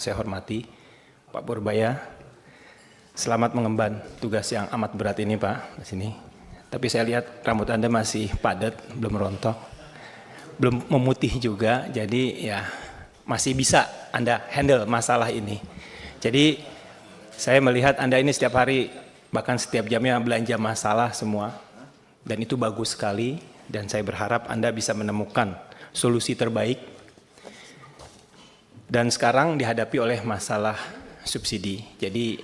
Saya hormati Pak Purbaya, selamat mengemban tugas yang amat berat ini Pak, di sini. Tapi saya lihat rambut Anda masih padat, belum rontok, belum memutih juga, jadi ya masih bisa Anda handle masalah ini. Jadi saya melihat Anda ini setiap hari, bahkan setiap jamnya belanja masalah semua, dan itu bagus sekali, dan saya berharap Anda bisa menemukan solusi terbaik. Dan sekarang dihadapi oleh masalah subsidi. Jadi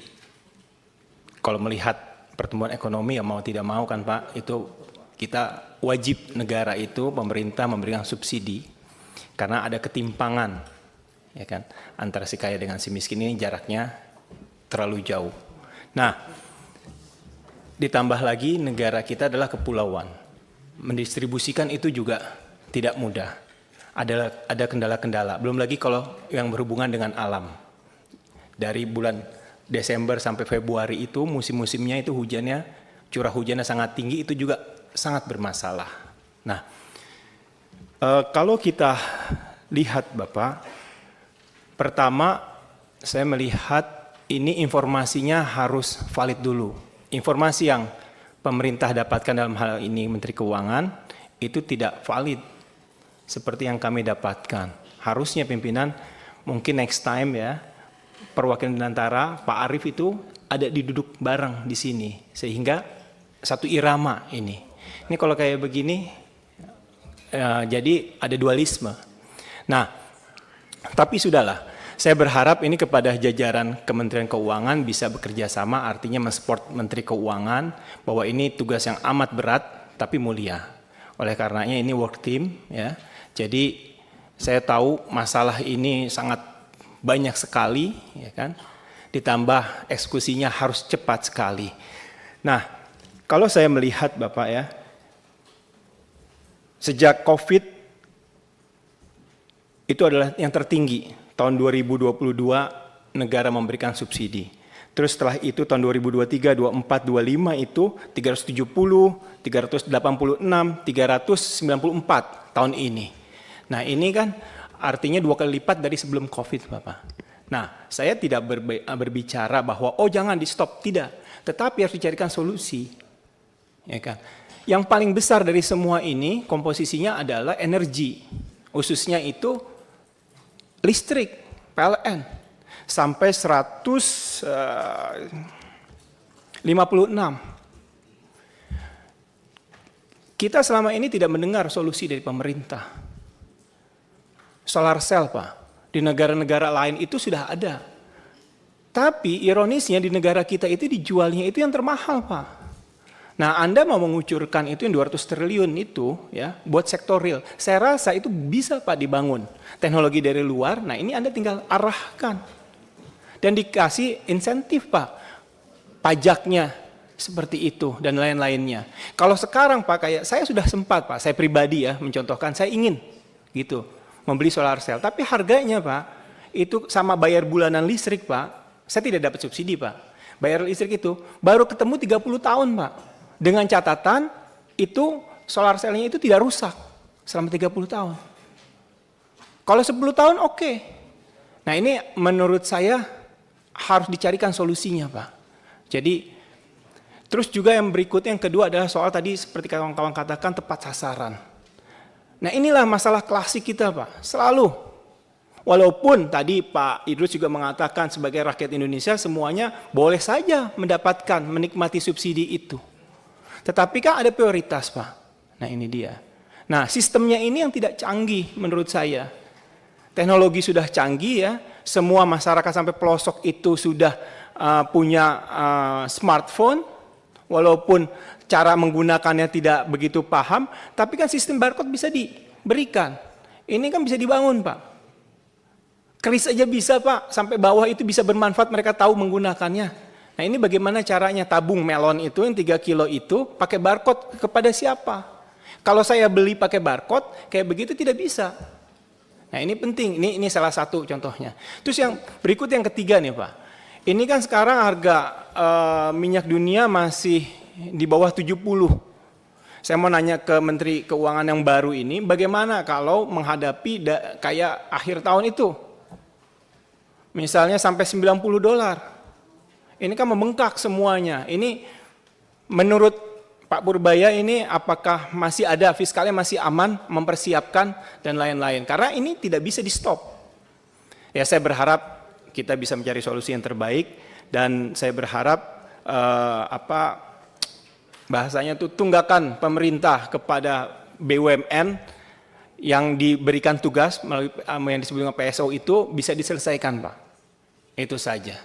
kalau melihat pertumbuhan ekonomi ya mau tidak mau kan Pak, itu kita wajib negara itu pemerintah memberikan subsidi karena ada ketimpangan ya kan antara si kaya dengan si miskin ini jaraknya terlalu jauh. Nah, ditambah lagi negara kita adalah kepulauan. Mendistribusikan itu juga tidak mudah. Ada kendala-kendala, belum lagi kalau yang berhubungan dengan alam. Dari bulan Desember sampai Februari itu musim-musimnya itu hujannya, curah hujannya sangat tinggi, itu juga sangat bermasalah. Nah, kalau kita lihat Bapak, pertama saya melihat ini informasinya harus valid dulu. Informasi yang pemerintah dapatkan dalam hal ini Menteri Keuangan itu tidak valid seperti yang kami dapatkan. Harusnya pimpinan mungkin next time ya, perwakilan antara Pak Arief itu ada duduk bareng di sini sehingga satu irama ini. Ini kalau kayak begini jadi ada dualisme. Nah, tapi sudahlah. Saya berharap ini kepada jajaran Kementerian Keuangan bisa bekerja sama, artinya mensupport Menteri Keuangan bahwa ini tugas yang amat berat tapi mulia. Oleh karenanya ini work team ya. Jadi saya tahu masalah ini sangat banyak sekali, ya kan? Ditambah eksekusinya harus cepat sekali. Nah, kalau saya melihat Bapak ya, sejak COVID itu adalah yang tertinggi. Tahun 2022 negara memberikan subsidi. Terus setelah itu tahun 2023, 24, 25 itu 370, 386, 394 tahun ini. Nah ini kan artinya 2 kali lipat dari sebelum COVID Bapak. Nah saya tidak berbicara bahwa oh jangan di stop, tidak. Tetapi harus dicarikan solusi. Ya kan? Yang paling besar dari semua ini komposisinya adalah energi. Khususnya itu listrik, PLN. Sampai 156. Kita selama ini tidak mendengar solusi dari pemerintah. Solar cell Pak, di negara-negara lain itu sudah ada. Tapi ironisnya di negara kita itu dijualnya itu yang termahal Pak. Nah Anda mau mengucurkan itu yang 200 triliun itu ya buat sektor real. Saya rasa itu bisa Pak dibangun. Teknologi dari luar, nah ini Anda tinggal arahkan. Dan dikasih insentif Pak. Pajaknya seperti itu dan lain-lainnya. Kalau sekarang Pak kayak saya sudah sempat Pak, saya pribadi ya mencontohkan saya ingin gitu. Membeli solar cell, tapi harganya Pak, itu sama bayar bulanan listrik Pak, saya tidak dapat subsidi Pak. Bayar listrik itu baru ketemu 30 tahun Pak. Dengan catatan itu solar cell-nya itu tidak rusak selama 30 tahun. Kalau 10 tahun oke. Nah ini menurut saya harus dicarikan solusinya Pak. Jadi terus juga yang berikutnya yang kedua adalah soal tadi seperti kawan-kawan katakan tepat sasaran. Nah inilah masalah klasik kita Pak, selalu. Walaupun tadi Pak Idrus juga mengatakan sebagai rakyat Indonesia semuanya boleh saja mendapatkan, menikmati subsidi itu. Tetapi kan ada prioritas Pak, nah ini dia. Nah sistemnya ini yang tidak canggih menurut saya. Teknologi sudah canggih ya, semua masyarakat sampai pelosok itu sudah punya smartphone. Walaupun cara menggunakannya tidak begitu paham, tapi kan sistem barcode bisa diberikan. Ini kan bisa dibangun Pak. Kris aja bisa Pak, sampai bawah itu bisa bermanfaat mereka tahu menggunakannya. Nah ini bagaimana caranya tabung melon itu yang 3 kilo itu pakai barcode kepada siapa? Kalau saya beli pakai barcode, kayak begitu tidak bisa. Nah ini penting, ini salah satu contohnya. Terus yang berikut yang ketiga nih Pak. Ini kan sekarang harga minyak dunia masih di bawah 70. Saya mau nanya ke Menteri Keuangan yang baru ini, bagaimana kalau menghadapi kayak akhir tahun itu? Misalnya sampai $90. Ini kan membengkak semuanya. Ini menurut Pak Purbaya ini apakah masih ada fiskalnya masih aman, mempersiapkan dan lain-lain. Karena ini tidak bisa di stop. Ya saya berharap kita bisa mencari solusi yang terbaik dan saya berharap bahasanya itu tunggakan pemerintah kepada BUMN yang diberikan tugas melalui yang disebut dengan PSO itu bisa diselesaikan, Pak. Itu saja.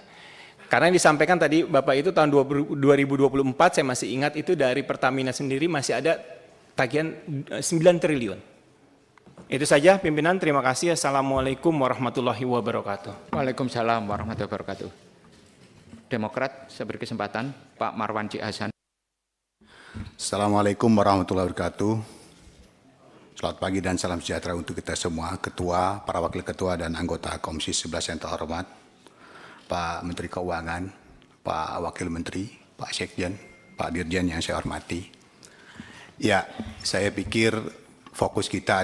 Karena yang disampaikan tadi Bapak itu tahun 2024 saya masih ingat itu dari Pertamina sendiri masih ada tagihan 9 triliun. Itu saja pimpinan, terima kasih. Assalamualaikum warahmatullahi wabarakatuh. Waalaikumsalam warahmatullahi wabarakatuh. Demokrat, saya beri kesempatan Pak Marwan C. Hasan. Assalamualaikum warahmatullahi wabarakatuh. Selamat pagi dan salam sejahtera untuk kita semua, Ketua, para Wakil Ketua dan anggota Komisi 11 yang terhormat, Pak Menteri Keuangan, Pak Wakil Menteri, Pak Sekjen, Pak Dirjen yang saya hormati. Ya, saya pikir fokus kita